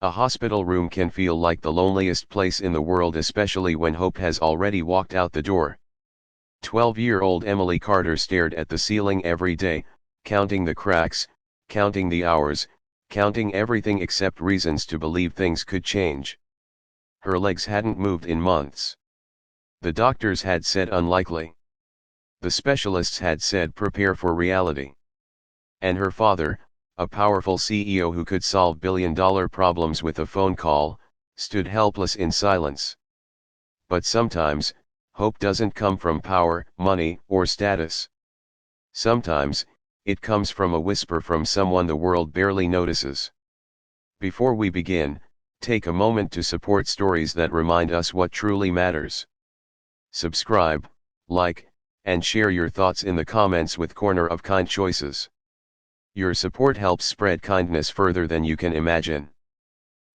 A hospital room can feel like the loneliest place in the world, especially when hope has already walked out the door. 12-year-old Emily Carter stared at the ceiling every day, counting the cracks, counting the hours, counting everything except reasons to believe things could change. Her legs hadn't moved in months. The doctors had said unlikely. The specialists had said prepare for reality. And her father, a powerful CEO who could solve billion-dollar problems with a phone call, stood helpless in silence. But sometimes, hope doesn't come from power, money, or status. Sometimes, it comes from a whisper from someone the world barely notices. Before we begin, take a moment to support stories that remind us what truly matters. Subscribe, like, and share your thoughts in the comments with Corner of Kind Choices. Your support helps spread kindness further than you can imagine.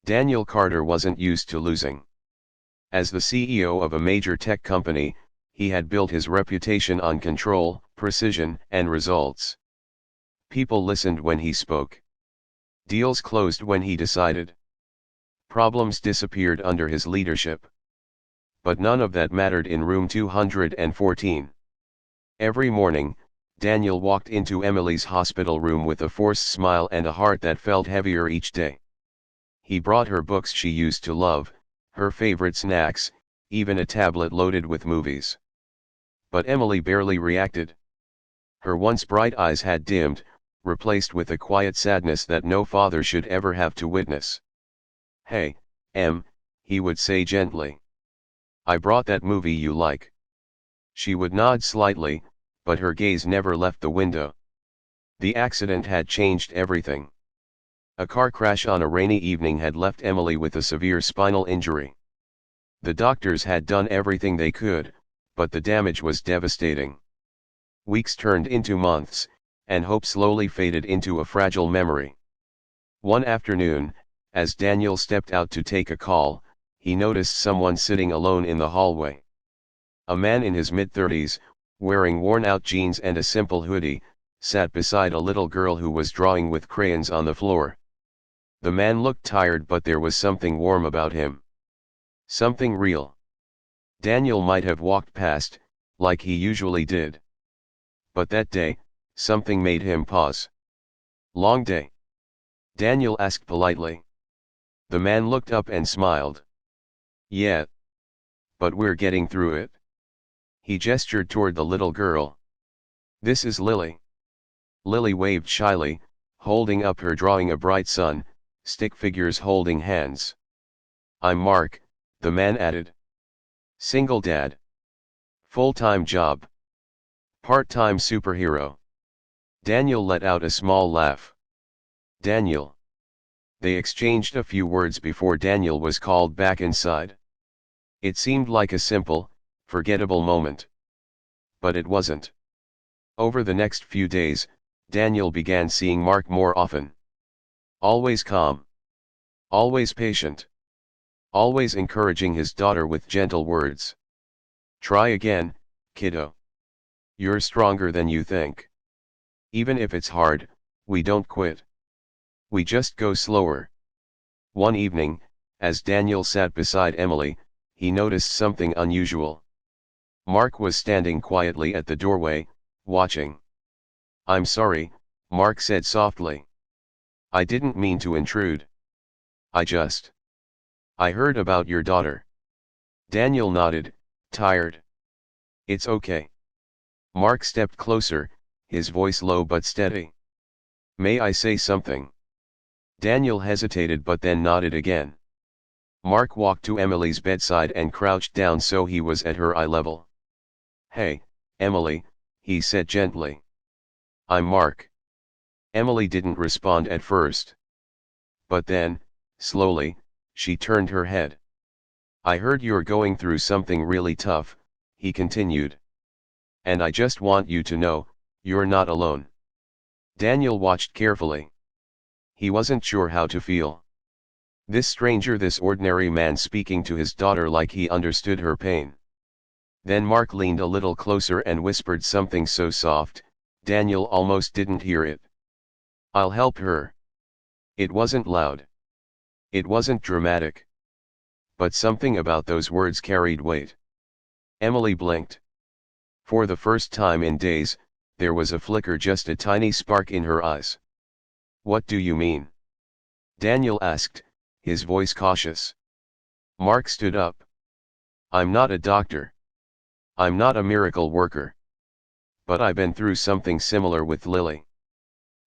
Daniel Carter wasn't used to losing. As the CEO of a major tech company, he had built his reputation on control, precision, and results. People listened when he spoke. Deals closed when he decided. Problems disappeared under his leadership. But none of that mattered in room 214. Every morning, Daniel walked into Emily's hospital room with a forced smile and a heart that felt heavier each day. He brought her books she used to love, her favorite snacks, even a tablet loaded with movies. But Emily barely reacted. Her once bright eyes had dimmed, replaced with a quiet sadness that no father should ever have to witness. "Hey, Em," he would say gently. "I brought that movie you like." She would nod slightly, but her gaze never left the window. The accident had changed everything. A car crash on a rainy evening had left Emily with a severe spinal injury. The doctors had done everything they could, but the damage was devastating. Weeks turned into months, and hope slowly faded into a fragile memory. One afternoon, as Daniel stepped out to take a call, he noticed someone sitting alone in the hallway. A man in his mid-30s, wearing worn-out jeans and a simple hoodie, sat beside a little girl who was drawing with crayons on the floor. The man looked tired, but there was something warm about him. Something real. Daniel might have walked past, like he usually did. But that day, something made him pause. "Long day?" Daniel asked politely. The man looked up and smiled. "Yeah. But we're getting through it." He gestured toward the little girl. "This is Lily." Lily waved shyly, holding up her drawing, a bright sun, stick figures holding hands. "I'm Mark," the man added. "Single dad. Full-time job. Part-time superhero." Daniel let out a small laugh. "Daniel." They exchanged a few words before Daniel was called back inside. It seemed like a simple, forgettable moment. But it wasn't. Over the next few days, Daniel began seeing Mark more often. Always calm. Always patient. Always encouraging his daughter with gentle words. "Try again, kiddo. You're stronger than you think. Even if it's hard, we don't quit. We just go slower." One evening, as Daniel sat beside Emily, he noticed something unusual. Mark was standing quietly at the doorway, watching. "I'm sorry," Mark said softly. "I didn't mean to intrude. I heard about your daughter." Daniel nodded, tired. "It's okay." Mark stepped closer, his voice low but steady. "May I say something?" Daniel hesitated but then nodded again. Mark walked to Emily's bedside and crouched down so he was at her eye level. "Hey, Emily," he said gently. "I'm Mark." Emily didn't respond at first. But then, slowly, she turned her head. "I heard you're going through something really tough," he continued. "And I just want you to know, you're not alone." Daniel watched carefully. He wasn't sure how to feel. This stranger, this ordinary man speaking to his daughter like he understood her pain. Then Mark leaned a little closer and whispered something so soft, Daniel almost didn't hear it. "I'll help her." It wasn't loud. It wasn't dramatic. But something about those words carried weight. Emily blinked. For the first time in days, there was a flicker, just a tiny spark in her eyes. "What do you mean?" Daniel asked, his voice cautious. Mark stood up. "I'm not a doctor. I'm not a miracle worker. But I've been through something similar with Lily."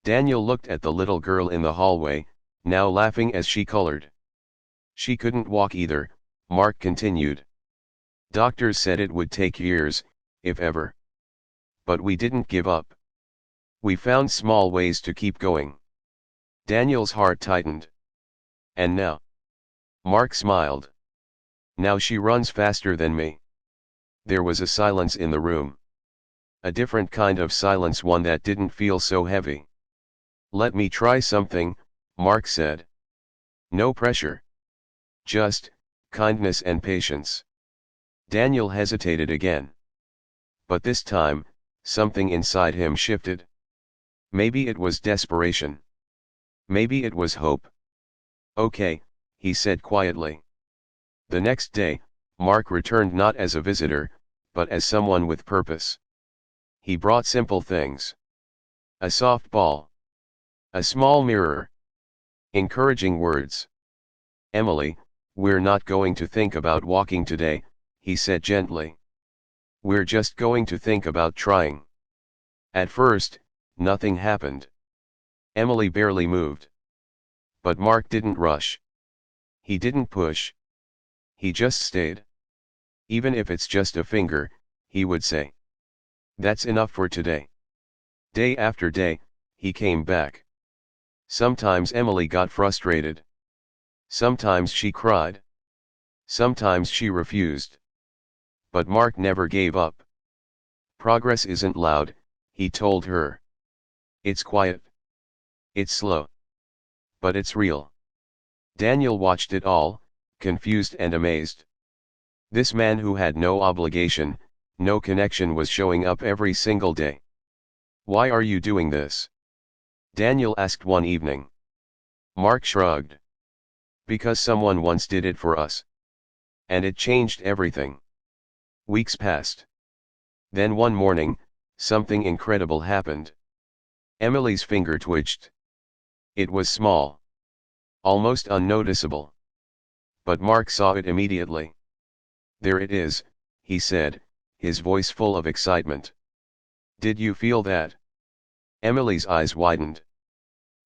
Daniel looked at the little girl in the hallway, now laughing as she colored. "She couldn't walk either," Mark continued. "Doctors said it would take years, if ever. But we didn't give up. We found small ways to keep going." Daniel's heart tightened. "And now?" Mark smiled. "Now she runs faster than me." There was a silence in the room. A different kind of silence, one that didn't feel so heavy. "Let me try something," Mark said. "No pressure. Just kindness and patience." Daniel hesitated again. But this time, something inside him shifted. Maybe it was desperation. Maybe it was hope. "Okay," he said quietly. The next day, Mark returned not as a visitor, but as someone with purpose. He brought simple things. A soft ball. A small mirror. Encouraging words. "Emily, we're not going to think about walking today," he said gently. "We're just going to think about trying." At first, nothing happened. Emily barely moved. But Mark didn't rush. He didn't push. He just stayed. "Even if it's just a finger," he would say. "That's enough for today." Day after day, he came back. Sometimes Emily got frustrated. Sometimes she cried. Sometimes she refused. But Mark never gave up. "Progress isn't loud," he told her. "It's quiet. It's slow. But it's real." Daniel watched it all, confused and amazed. This man who had no obligation, no connection, was showing up every single day. "Why are you doing this?" Daniel asked one evening. Mark shrugged. "Because someone once did it for us. And it changed everything." Weeks passed. Then one morning, something incredible happened. Emily's finger twitched. It was small. Almost unnoticeable. But Mark saw it immediately. "There it is," he said, his voice full of excitement. "Did you feel that?" Emily's eyes widened.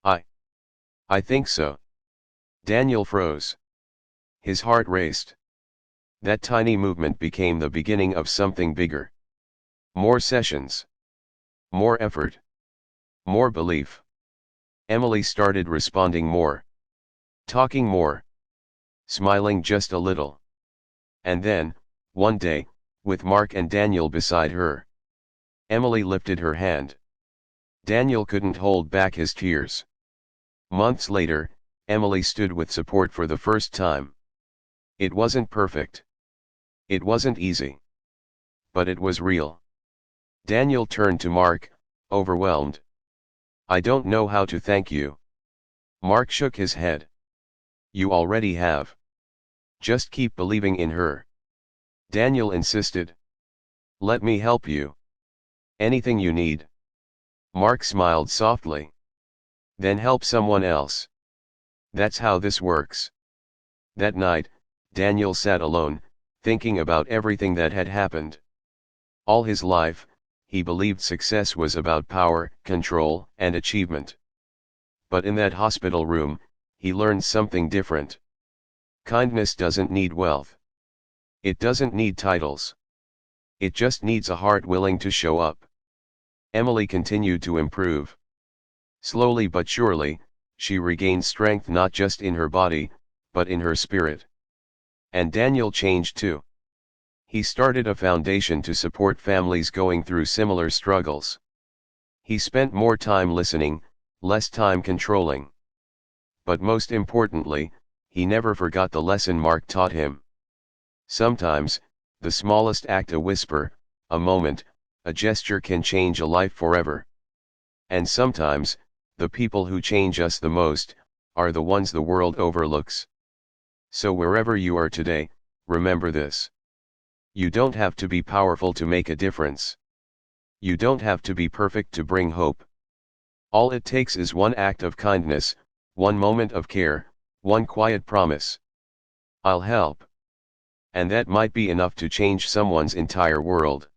I I think so." Daniel froze. His heart raced. That tiny movement became the beginning of something bigger. More sessions. More effort. More belief. Emily started responding more. Talking more. Smiling just a little. And then, one day, with Mark and Daniel beside her, Emily lifted her hand. Daniel couldn't hold back his tears. Months later, Emily stood with support for the first time. It wasn't perfect. It wasn't easy. But it was real. Daniel turned to Mark, overwhelmed. "I don't know how to thank you." Mark shook his head. "You already have. Just keep believing in her." Daniel insisted. "Let me help you. Anything you need." Mark smiled softly. "Then help someone else. That's how this works." That night, Daniel sat alone, thinking about everything that had happened. All his life, he believed success was about power, control, and achievement. But in that hospital room, he learned something different. Kindness doesn't need wealth. It doesn't need titles. It just needs a heart willing to show up. Emily continued to improve. Slowly but surely, she regained strength not just in her body, but in her spirit. And Daniel changed too. He started a foundation to support families going through similar struggles. He spent more time listening, less time controlling. But most importantly, he never forgot the lesson Mark taught him. Sometimes, the smallest act, a whisper, a moment, a gesture, can change a life forever. And sometimes, the people who change us the most are the ones the world overlooks. So wherever you are today, remember this. You don't have to be powerful to make a difference. You don't have to be perfect to bring hope. All it takes is one act of kindness, one moment of care, one quiet promise. I'll help. And that might be enough to change someone's entire world.